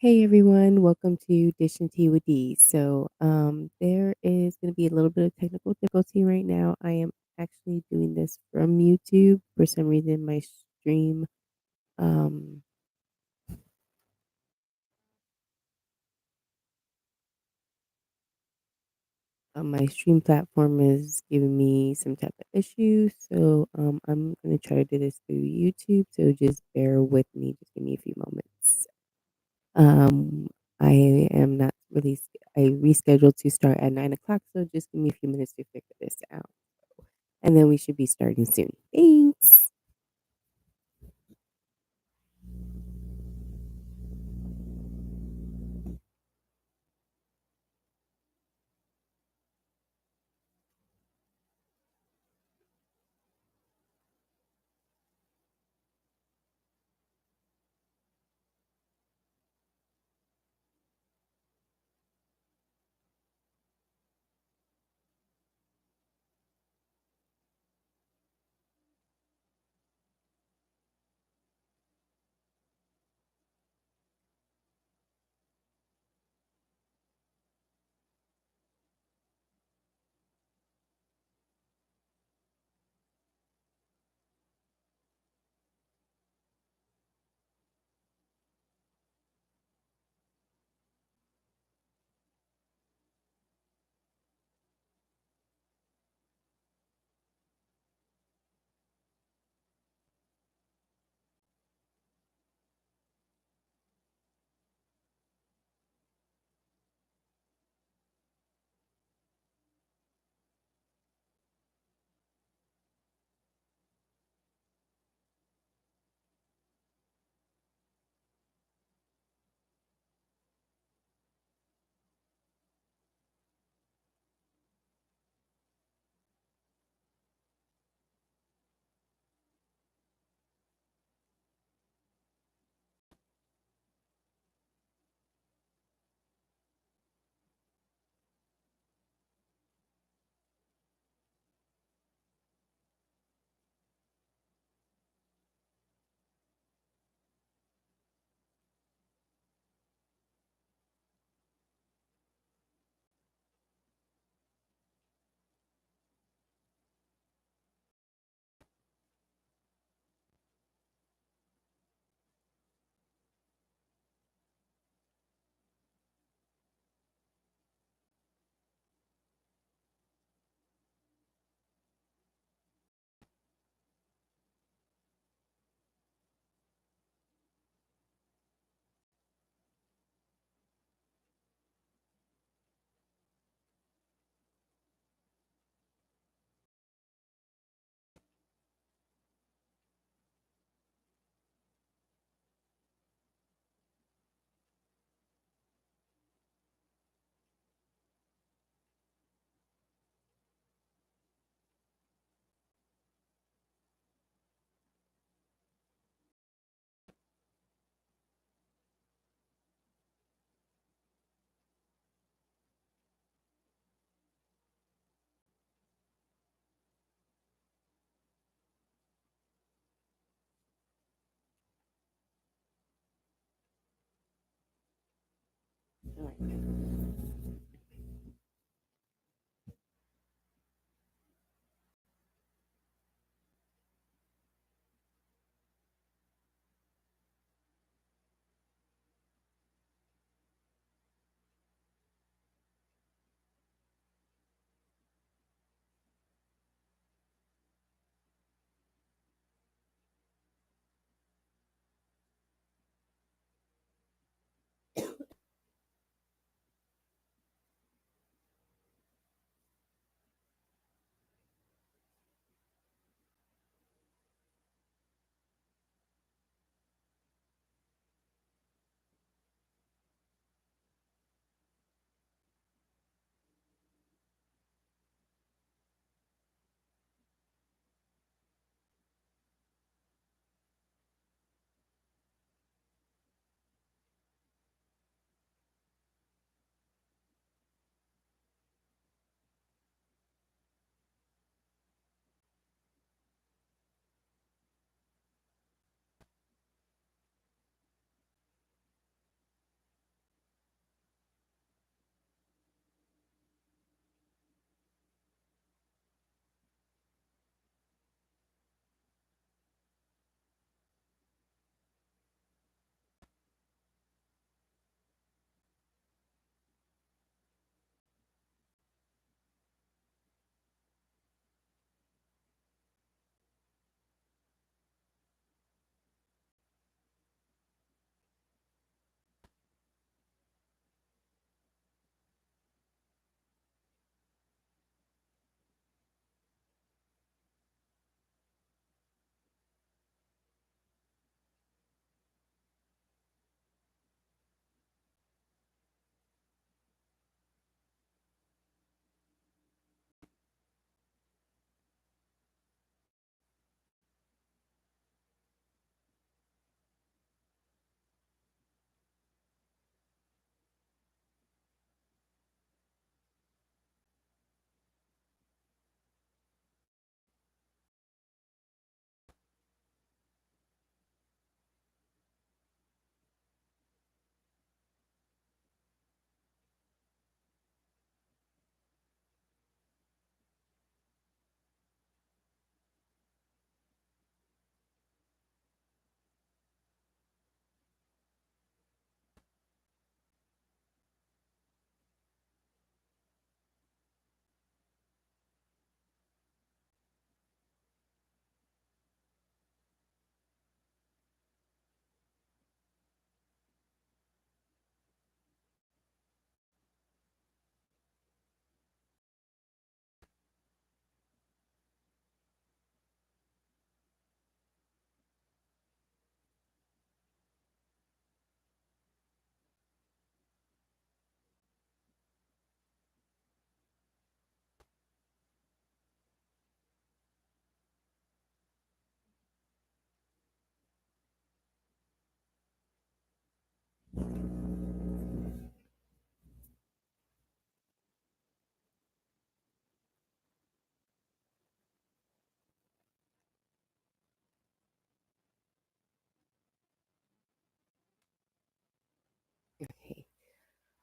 Hey everyone, welcome to Dish and Tea with D. There is going to be a little bit of technical difficulty right now. I am actually doing this from YouTube. For some reason, um, my stream platform is giving me some type of issue. I'm going to try to do this through YouTube. So just bear with me. Just give me a few moments. Um, I am not really. I rescheduled to start at 9 o'clock. So just give me a few minutes to figure this out. And then we should be starting soon. Thanks.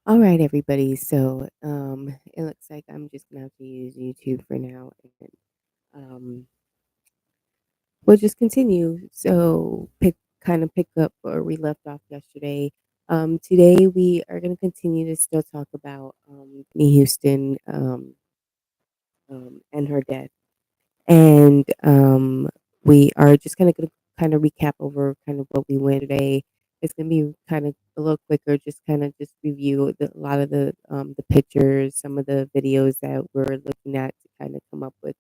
All right, everybody. So, it looks like I'm just gonna have to use YouTube for now, and um, we'll just continue. So, pick up where we left off yesterday. Today we are gonna continue to still talk about Whitney Houston and her death. And we are just kind of going to kind of recap over kind of what we went today. It's going to be kind of a little quicker, just kind of just review a lot of the pictures, some of the videos that we're looking at to kind of come up with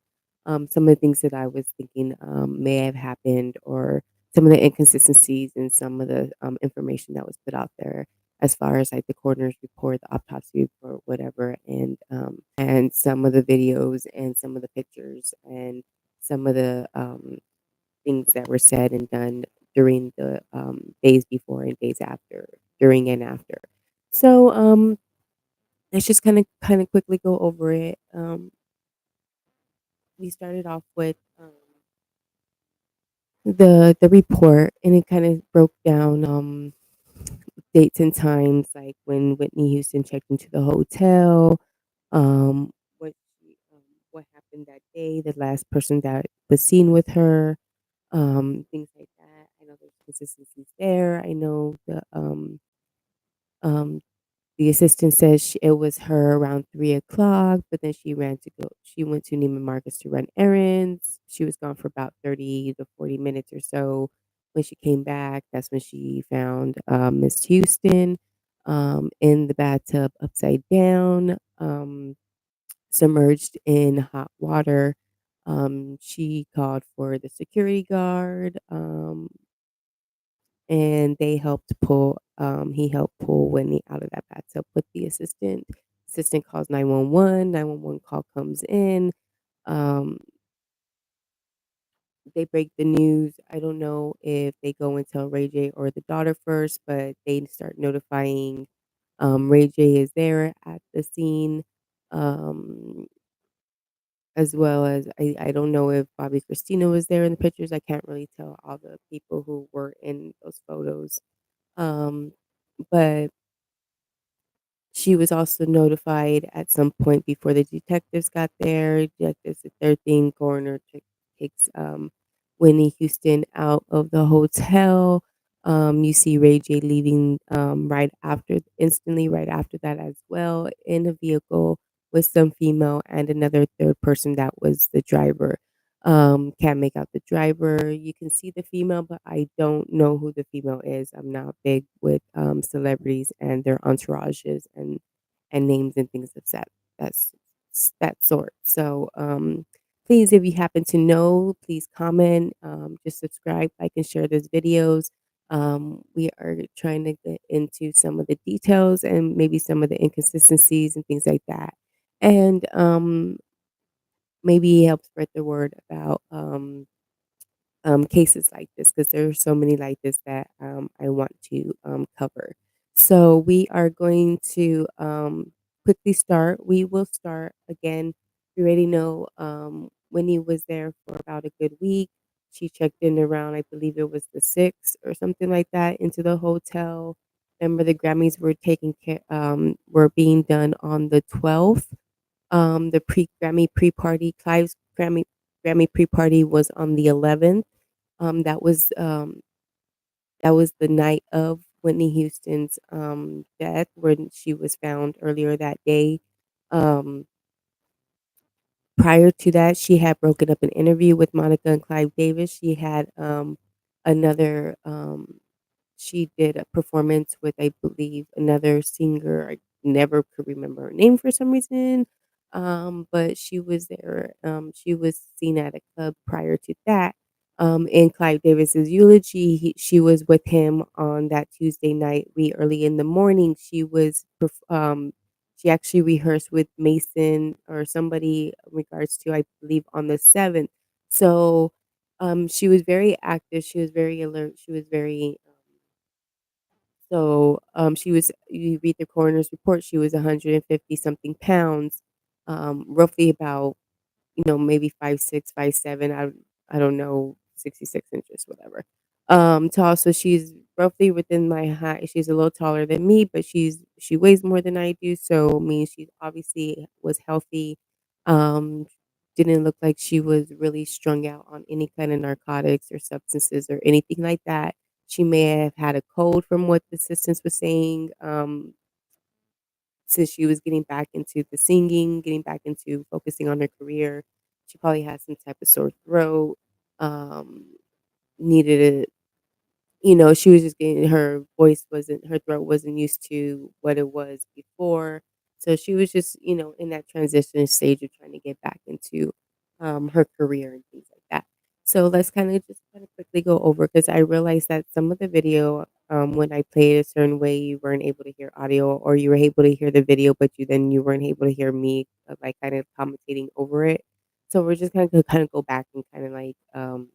some of the things that I was thinking may have happened, or some of the inconsistencies in some of the information that was put out there as far as like the coroner's report, the autopsy report, whatever, and some of the videos and some of the pictures and some of the things that were said and done during the days before and days after, during and after. So let's just kind of quickly go over it. We started off with the report, and it kind of broke down dates and times, like when Whitney Houston checked into the hotel, um, what what happened that day, the last person that was seen with her, things like that. I know there's consistencies there. I know um, the assistant says it was her around 3 o'clock, but then she went to Neiman Marcus to run errands. She was gone for about 30 to 40 minutes or so. When she came back, that's when she found Miss Houston in the bathtub upside down, submerged in hot water. She called for the security guard. And they helped pull he helped pull Whitney out of that bathtub with the assistant. Assistant calls 911, 911 call comes in. Um, they break the news. I don't know if they go and tell Ray J or the daughter first, but they start notifying Ray J is there at the scene. Um, as well as I don't know if Bobby Christina was there in the pictures. I can't really tell all the people who were in those photos. Um, but she was also notified at some point before the detectives got there. Detectives, the third thing, coroner takes Winnie Houston out of the hotel. You see Ray J leaving instantly right after that as well, in a vehicle with some female and another third person that was the driver. Can't make out the driver. You can see the female, but I don't know who the female is. I'm not big with celebrities and their entourages and names and things of that's that sort. So please, if you happen to know, please comment. Just subscribe, like, and share those videos. We are trying to get into some of the details and maybe some of the inconsistencies and things like that, and maybe help spread the word about cases like this, because there are so many like this that I want to cover. So we are going to quickly start. We will start again. We already know Winnie was there for about a good week. She checked in around, I believe it was the 6th or something like that, into the hotel. Remember, the Grammys were were being done on the 12th. The pre-Grammy pre-party, Clive's Grammy pre-party was on the 11th. Um, that was um, that was the night of Whitney Houston's death, when she was found earlier that day. Um, Prior to that, she had broken up an interview with Monica and Clive Davis. She had another she did a performance with, I believe, another singer. I never could remember her name for some reason. But she was there. She was seen at a club prior to that. In Clive Davis's eulogy, she was with him on that Tuesday night. Early in the morning, she actually rehearsed with Mason or somebody in regards to, I believe, on the 7th. So she was very active. She was very alert. She was very she was, you read the coroner's report, she was 150 something pounds, roughly about, maybe 5'6", 5'7", I don't know, 66 inches, whatever. tall, so she's roughly within my height. She's a little taller than me, but she weighs more than I do, so means she obviously was healthy. Um, didn't look like she was really strung out on any kind of narcotics or substances or anything like that. She may have had a cold from what the assistants was saying, since she was getting back into the singing, getting back into focusing on her career. She probably had some type of sore throat, um, needed she was just getting her voice wasn't her throat wasn't used to what it was before. So she was just, in that transition stage of trying to get back into her career and things like that. So let's kind of quickly go over because I realized that some of the video, when I played a certain way, you weren't able to hear audio, or you were able to hear the video, but you weren't able to hear me like kind of commentating over it. So we're just kind of go back and kind of like I'll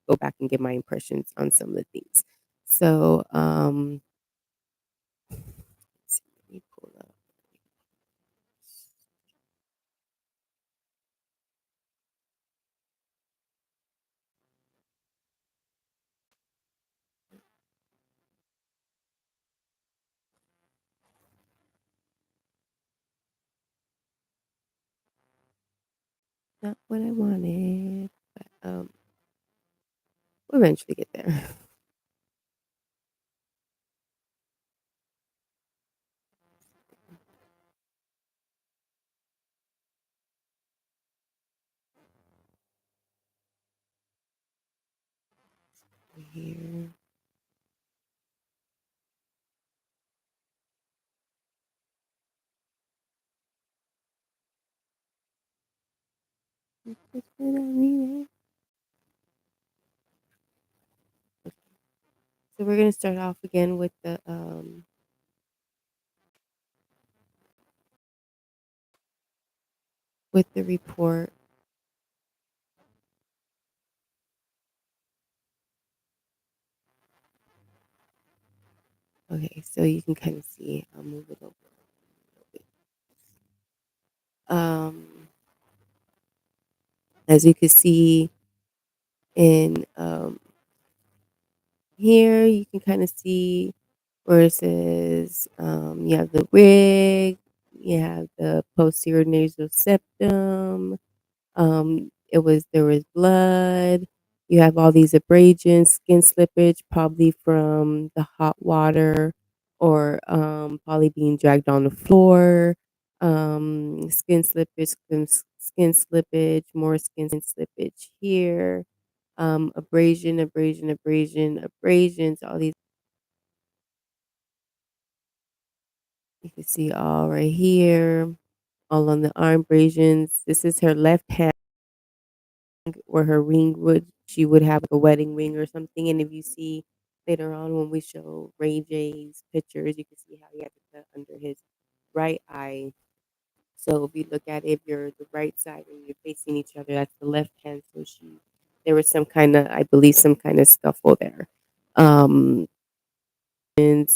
go back and get my impressions on some of the things. So, let's see, let me pull up not what I wanted, but we'll eventually get there. Here, that's what I needed. So we're gonna start off again with the report. Okay, so you can kind of see. I'll move it over a little bit. As you can see in here, you can kind of see where it says you have the wig, you have the posterior nasal septum. There was blood. You have all these abrasions, skin slippage, probably from the hot water, or probably being dragged on the floor. Skin slippage, more skin slippage here. Abrasions. All these you can see all right here, all on the arm abrasions. This is her left hand where her ring she would have like a wedding ring or something. And if you see later on when we show Ray J's pictures, you can see how he had the cut under his right eye. So if you look at it, if you're the right side and you're facing each other, that's the left hand. So there was some kind of, I believe, some kind of scuffle there. Um, and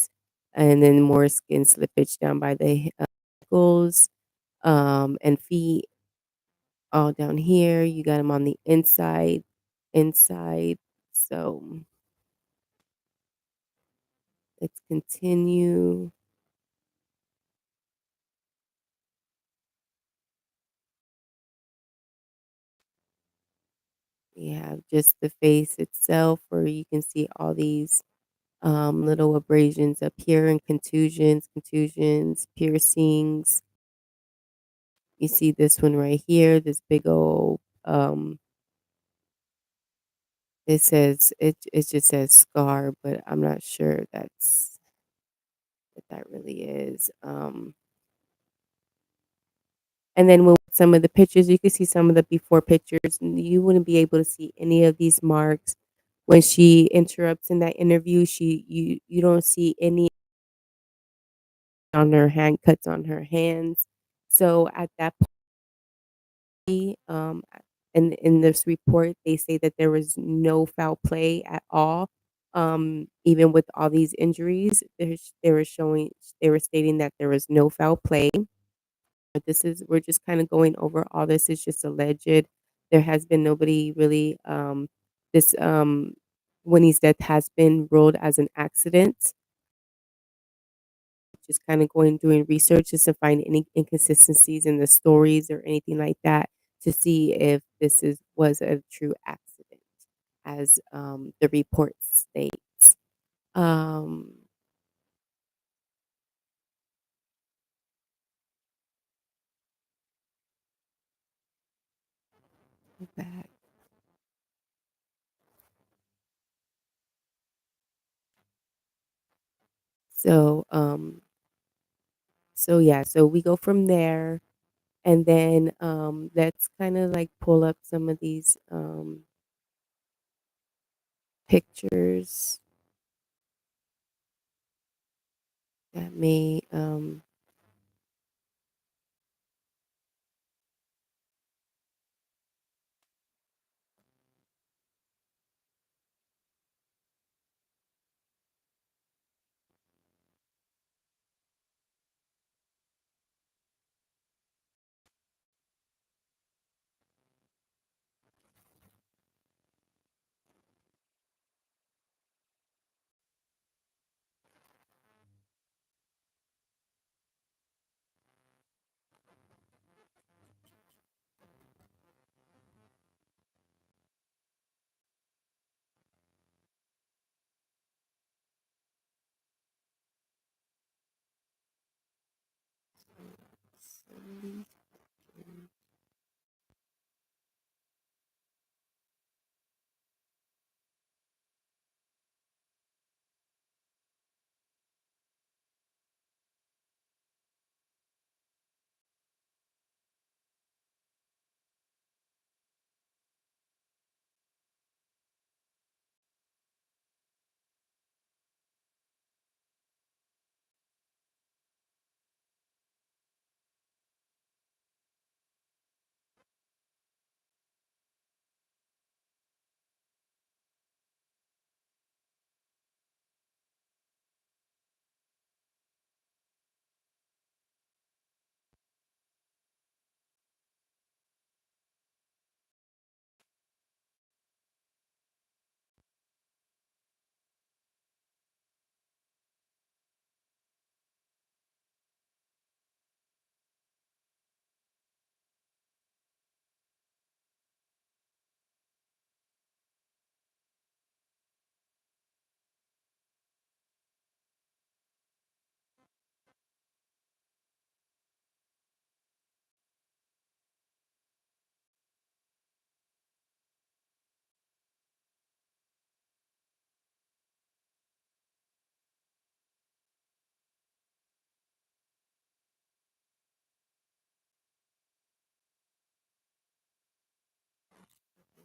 then more skin slippage down by the ankles, and feet all down here. You got them on the inside. So let's continue. We have just the face itself, where you can see all these little abrasions up here and contusions, piercings. You see this one right here, this big old it just says scar, but I'm not sure that's what that really is. And then when some of the pictures, you can see some of the before pictures, and you wouldn't be able to see any of these marks when she interrupts in that interview. You don't see any on her hand cuts on her hands. So at that point, in this report, they say that there was no foul play at all. Even with all these injuries, they were stating that there was no foul play. But we're just kind of going over all this is just alleged. There has been nobody really this Winnie's death has been ruled as an accident. Just kind of going doing research just to find any inconsistencies in the stories or anything like that to see if this is was a true accident, as the report states. Um, back. So so yeah, so we go from there, and then let's kind of like pull up some of these pictures that may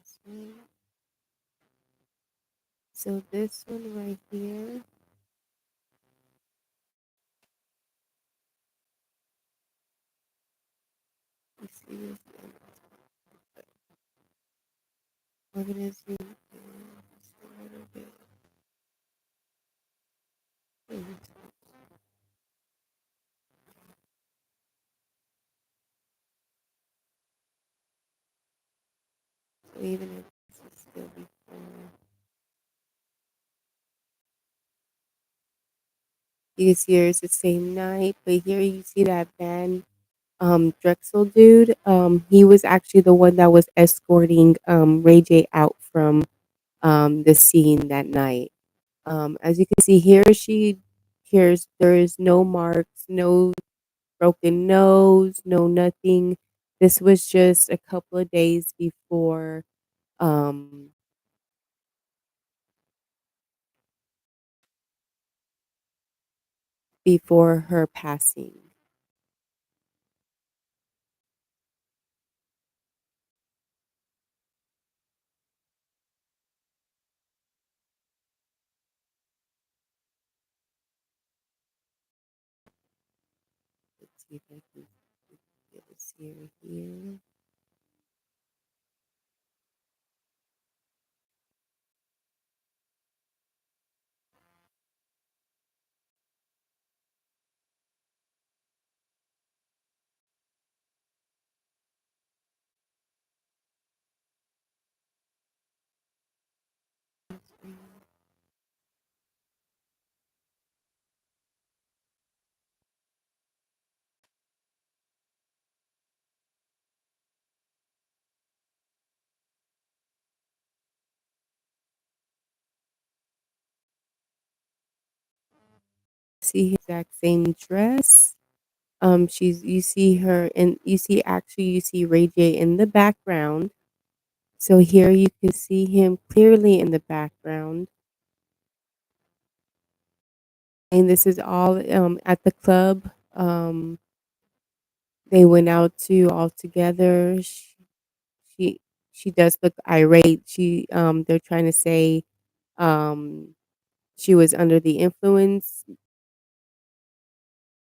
this one. So this one right here, you see this organism just a little bit. So even if this is still before, you can see here it's the same night, but here you see that Van Drexel dude. He was actually the one that was escorting Ray J out from the scene that night. As you can see here, here's there is no marks, no broken nose, no nothing. This was just a couple of days um before her passing. Let's see if I can get this here. See his exact same dress. She's you see her and you see actually you see Ray J in the background. So here you can see him clearly in the background. And this is all at the club. They went out to all together. She she does look irate. They're trying to say um she was under the influence,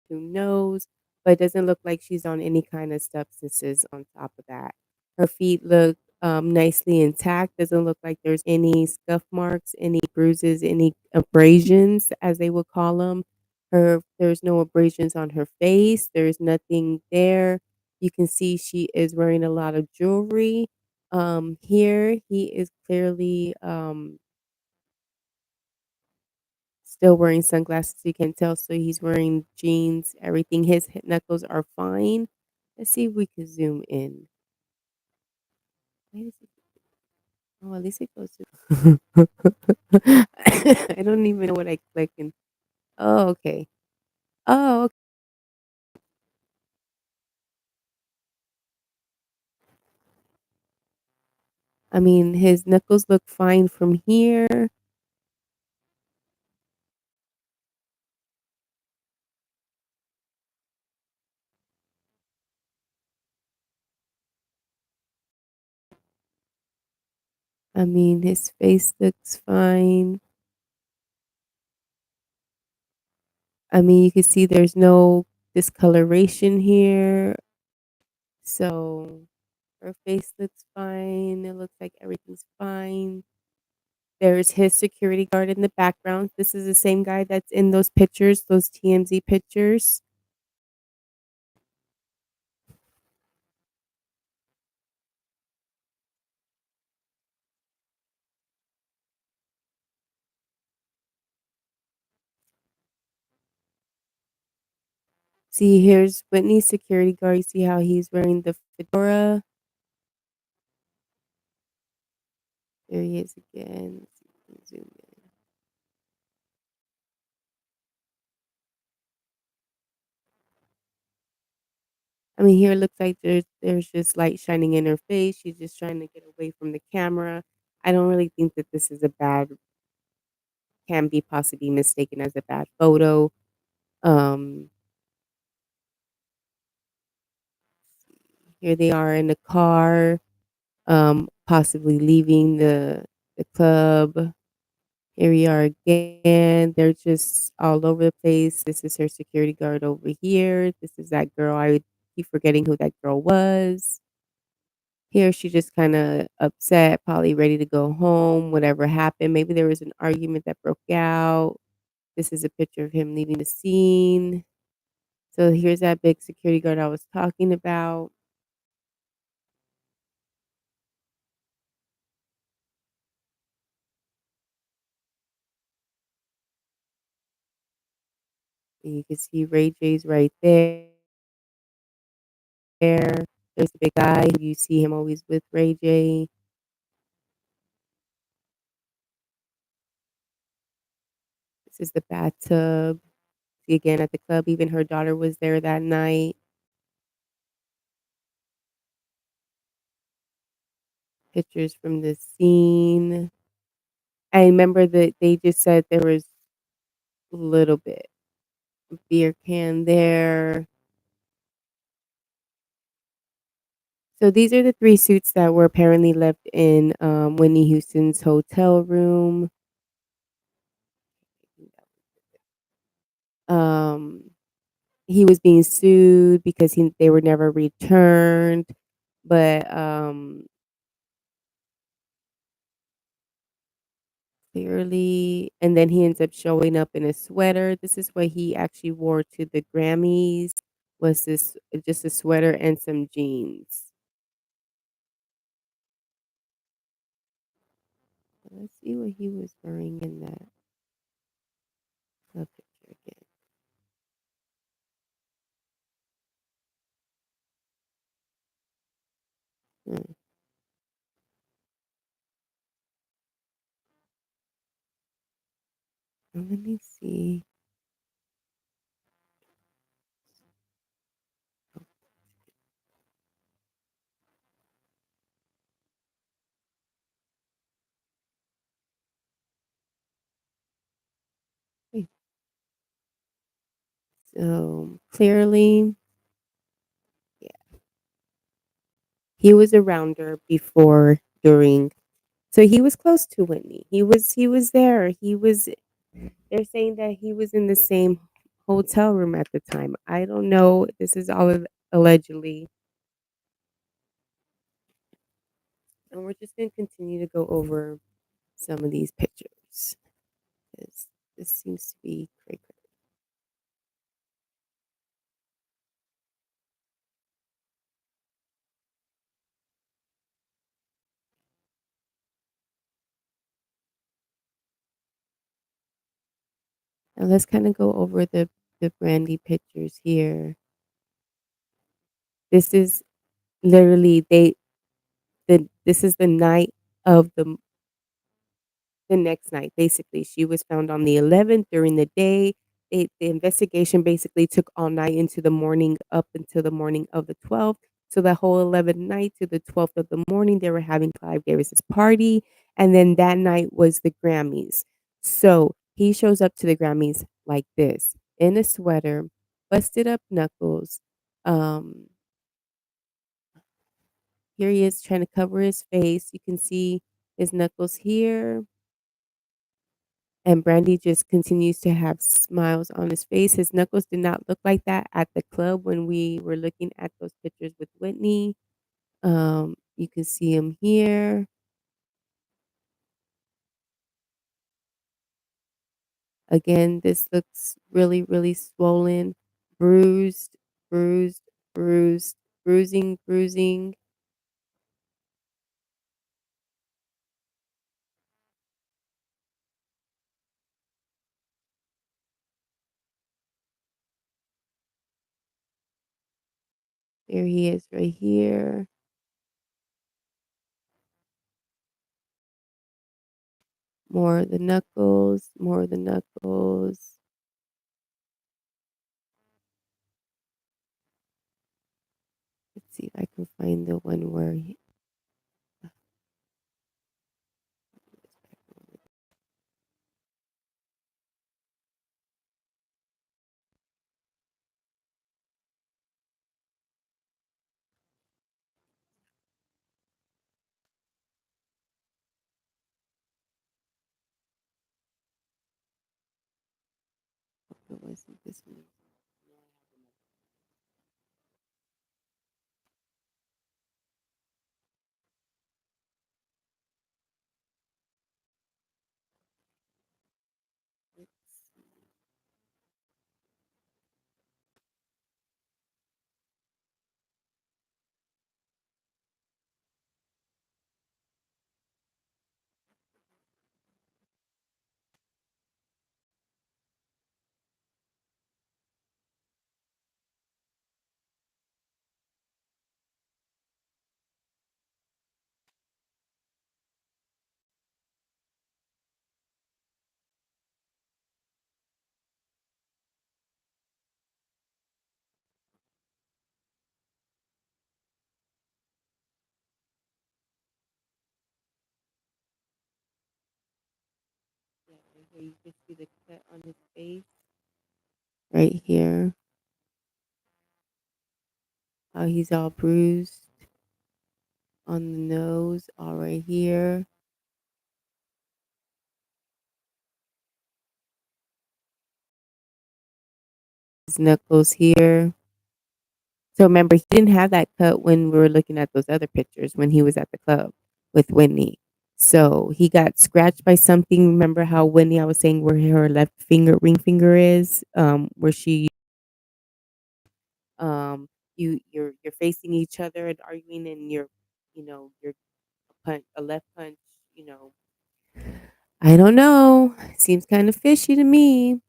who knows? But it doesn't look like she's on any kind of substances on top of that. Her feet look nicely intact. Doesn't look like there's any scuff marks, any bruises, any abrasions, as they would call them. There's no abrasions on her face. There's nothing there. You can see she is wearing a lot of jewelry. Here he is clearly still wearing sunglasses, you can tell, so he's wearing jeans, everything. His knuckles are fine. Let's see if we can zoom in. Why does it oh, at least it goes to I don't even know what I click and oh, okay. Oh, ok I mean, his knuckles look fine from here. I mean, his face looks fine. I mean, you can see there's no discoloration here. So, her face looks fine. It looks like everything's fine. There's his security guard in the background. This is the same guy that's in those pictures, those TMZ pictures. See, here's Whitney's security guard. You see how he's wearing the fedora? There he is again. Let's see if we can zoom in. I mean, here it looks like there's just light shining in her face. She's just trying to get away from the camera. I don't really think that this is a bad can be possibly mistaken as a bad photo. Um, Here they are in the car, possibly leaving the club. Here we are again. They're just all over the place. This is her security guard over here. This is that girl. I would keep forgetting who that girl was. Here she just kind of upset, probably ready to go home, whatever happened. Maybe there was an argument that broke out. This is a picture of him leaving the scene. So here's that big security guard I was talking about. And you can see Ray J's right there. There's the big guy. You see him always with Ray J. This is the bathtub. See again at the club. Even her daughter was there that night. Pictures from the scene. I remember that they just said there was a little bit of beer can there. So these are the 3 suits that were apparently left in, Whitney Houston's hotel room. Um, he was being sued because they were never returned, but, clearly and then he ends up showing up in a sweater. This is what he actually wore to the Grammys, was this just a sweater and some jeans. Let's see what he was wearing in that club picture again. Hmm, let me see. So clearly, yeah, he was around her before, during. So he was close to Whitney. He was there. They're saying that he was in the same hotel room at the time. I don't know. This is all allegedly. And we're just going to continue to go over some of these pictures, 'cause this seems to be great. Now let's kind of go over the Brandy pictures here. This is literally this is the night of the next night. Basically, she was found on the 11th during the day. The investigation basically took all night into the morning, up until the morning of the 12th. So the whole 11th night to the 12th of the morning, they were having Clive Davis's party, and then that night was the Grammys. So he shows up to the Grammys like this, in a sweater, busted up knuckles. Um, Here he is trying to cover his face. You can see his knuckles here. And Brandy just continues to have smiles on his face. His knuckles did not look like that at the club when we were looking at those pictures with Whitney. You can see him here. Again, this looks really, really swollen, bruised, bruised, bruised, bruising, bruising. There he is right here. More of the knuckles, more of the knuckles. Let's see if I can find the one where it wasn't this one. Yeah, right here you can see the cut on his face. Right here, how he's all bruised on the nose, all right here. His knuckles here. So remember, he didn't have that cut when we were looking at those other pictures when he was at the club with Whitney. So he got scratched by something. Remember how Whitney, I was saying where her left finger, ring finger is, where she, um, you're facing each other and arguing, and you're a left punch, you know. I don't know. Seems kind of fishy to me.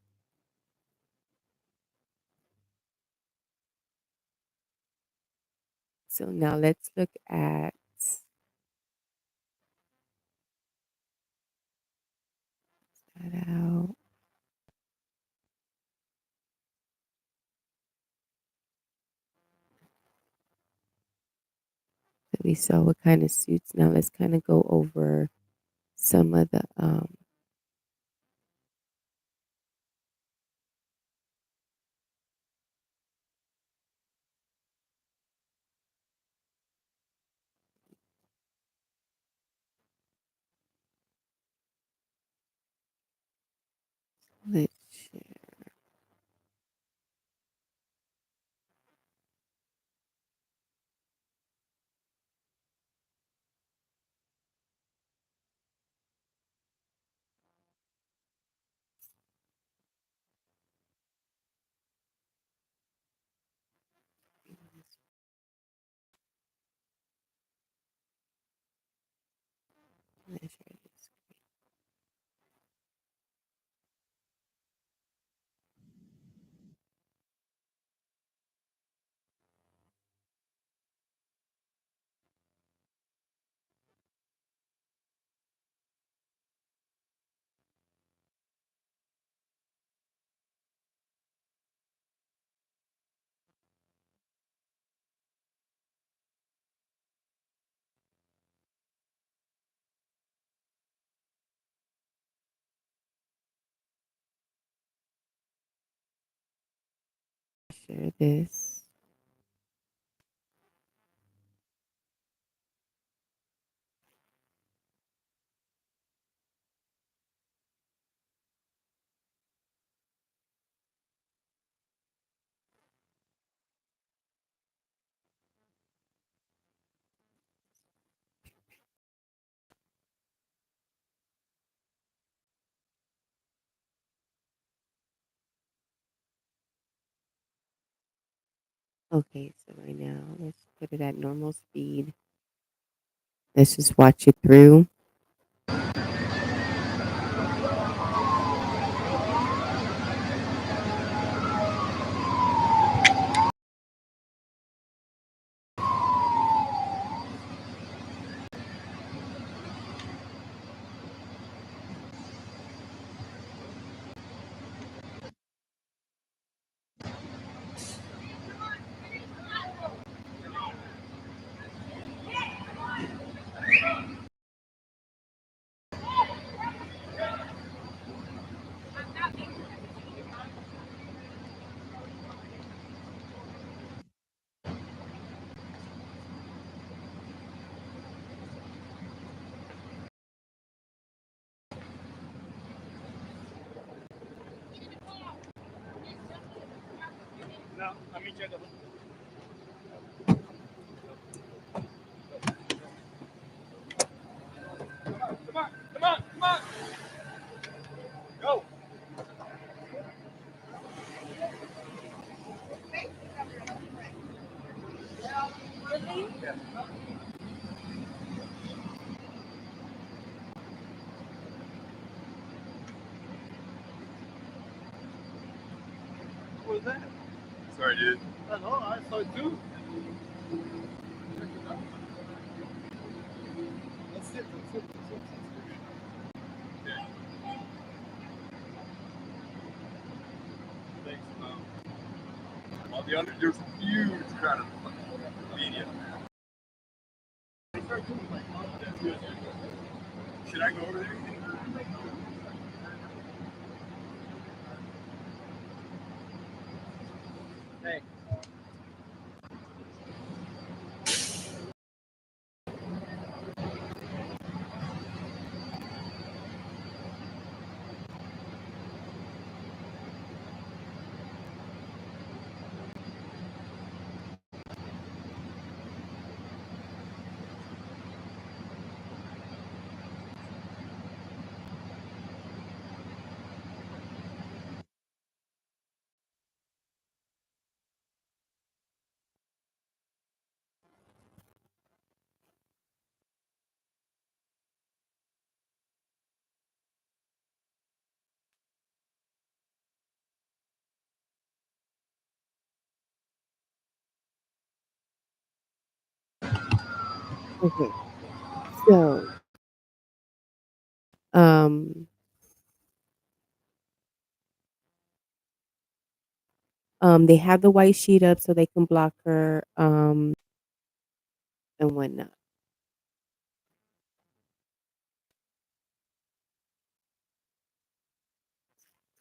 So now let's look at that out. So we saw what kind of suits. Now let's kind of go over some of the Let's share this. Let's share this. Share this. Okay, so right now let's put it at normal speed. Let's just watch it through. Okay, so um they have the white sheet up so they can block her and whatnot.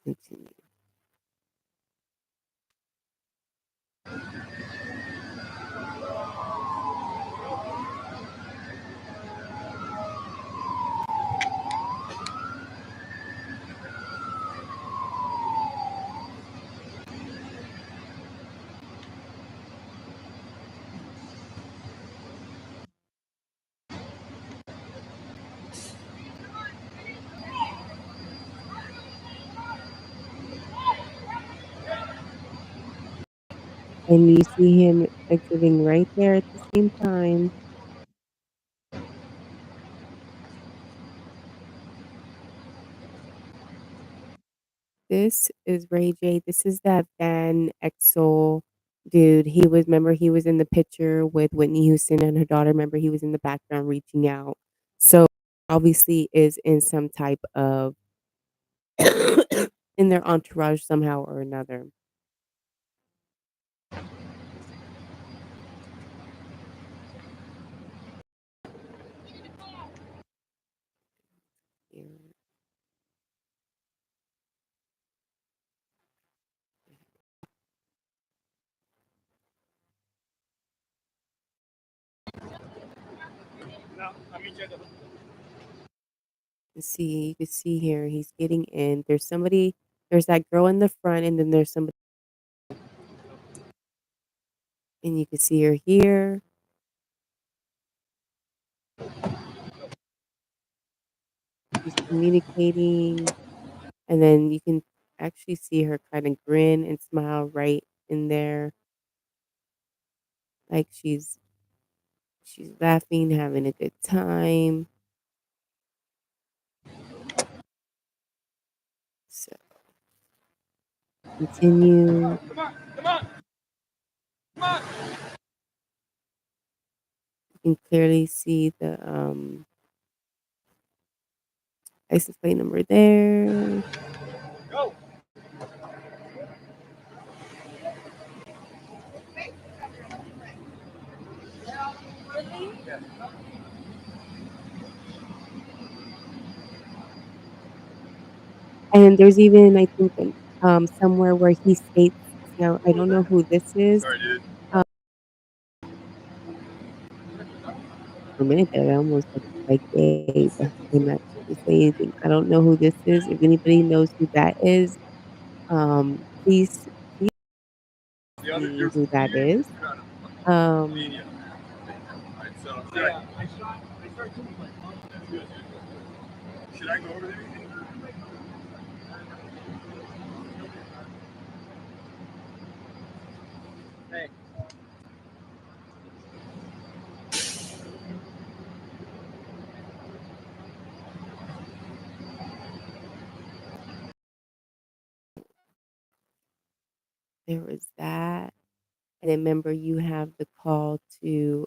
Continue. and you see him exiting right there at the same time. This is Ray J. This is that Van Exel dude. He was in the picture with Whitney Houston and her daughter. Remember, he was in the background reaching out. So obviously is in some type of in their entourage somehow or another. Yeah. You can see here he's getting in. There's that girl in the front, and then there's somebody, and you can see her here. She's communicating, and then you can actually see her kind of grin and smile right in there, like she's laughing, having a good time. So continue. You can clearly see the license plate number there. And there's even, I think, somewhere where he states, now I don't know who this is. Um, for a minute there, I almost looked like Gabe. I'm not gonna say anything. I don't know who this is. If anybody knows who that is, please see who that is. Um, there was that. And then remember you have the call to